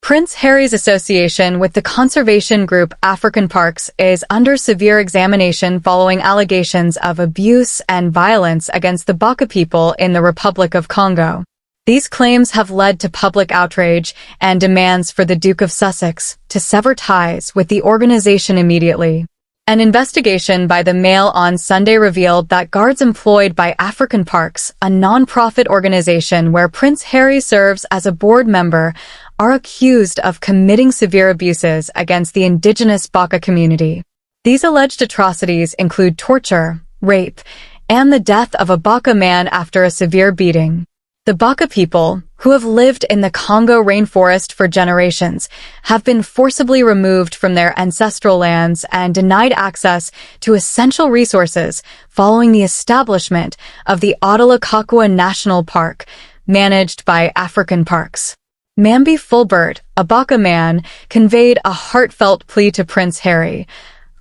Prince Harry's association with the conservation group African Parks is under severe examination following allegations of abuse and violence against the Baka people in the Republic of Congo. These claims have led to public outrage and demands for the Duke of Sussex to sever ties with the organization immediately. An investigation by the Mail on Sunday revealed that guards employed by African Parks, a non-profit organization where Prince Harry serves as a board member, are accused of committing severe abuses against the indigenous Baka community. These alleged atrocities include torture, rape, and the death of a Baka man after a severe beating. The Baka people, who have lived in the Congo rainforest for generations, have been forcibly removed from their ancestral lands and denied access to essential resources following the establishment of the Outraged National Park, managed by African Parks. Mambi Fulbert, a Baka man, conveyed a heartfelt plea to Prince Harry.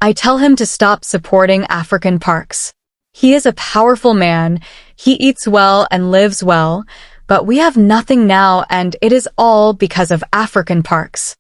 "I tell him to stop supporting African Parks. He is a powerful man, he eats well and lives well, but we have nothing now and it is all because of African Parks."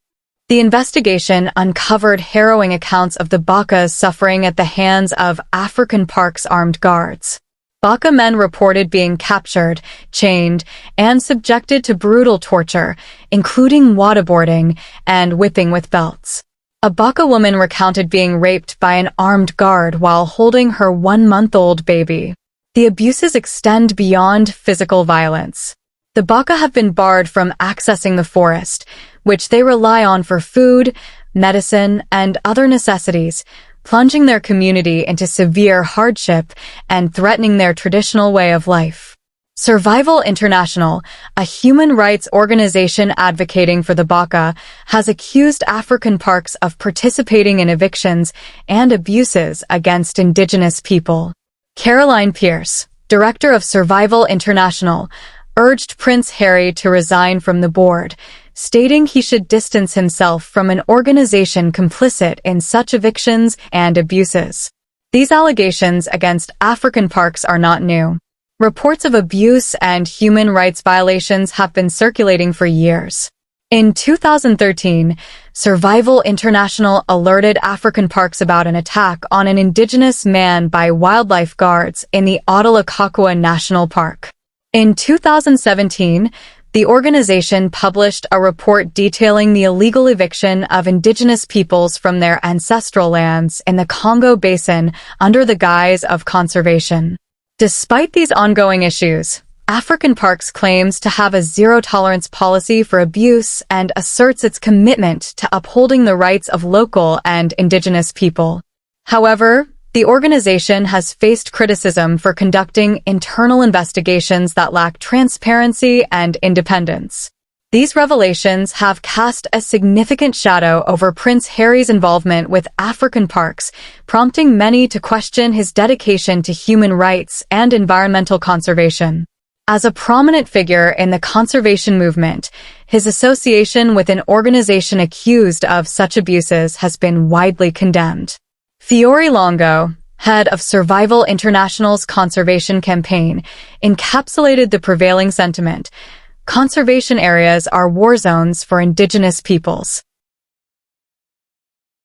The investigation uncovered harrowing accounts of the Bakas suffering at the hands of African Parks armed guards. Baka men reported being captured, chained, and subjected to brutal torture, including waterboarding and whipping with belts. A Baka woman recounted being raped by an armed guard while holding her 1-month-old baby. The abuses extend beyond physical violence. The Baka have been barred from accessing the forest, which they rely on for food, medicine, and other necessities, plunging their community into severe hardship and threatening their traditional way of life. Survival International, a human rights organization advocating for the Baka, has accused African Parks of participating in evictions and abuses against indigenous people. Caroline Pierce, director of Survival International, urged Prince Harry to resign from the board, stating he should distance himself from an organization complicit in such evictions and abuses. These allegations against African Parks are not new. Reports of abuse and human rights violations have been circulating for years. In 2013, Survival International alerted African Parks about an attack on an indigenous man by wildlife guards in the Outraged National Park. In 2017, the organization published a report detailing the illegal eviction of indigenous peoples from their ancestral lands in the Congo Basin under the guise of conservation. Despite these ongoing issues, African Parks claims to have a zero-tolerance policy for abuse and asserts its commitment to upholding the rights of local and indigenous people. However, the organization has faced criticism for conducting internal investigations that lack transparency and independence. These revelations have cast a significant shadow over Prince Harry's involvement with African Parks, prompting many to question his dedication to human rights and environmental conservation. As a prominent figure in the conservation movement, his association with an organization accused of such abuses has been widely condemned. Fiore Longo, head of Survival International's conservation campaign, encapsulated the prevailing sentiment: conservation areas are war zones for indigenous peoples.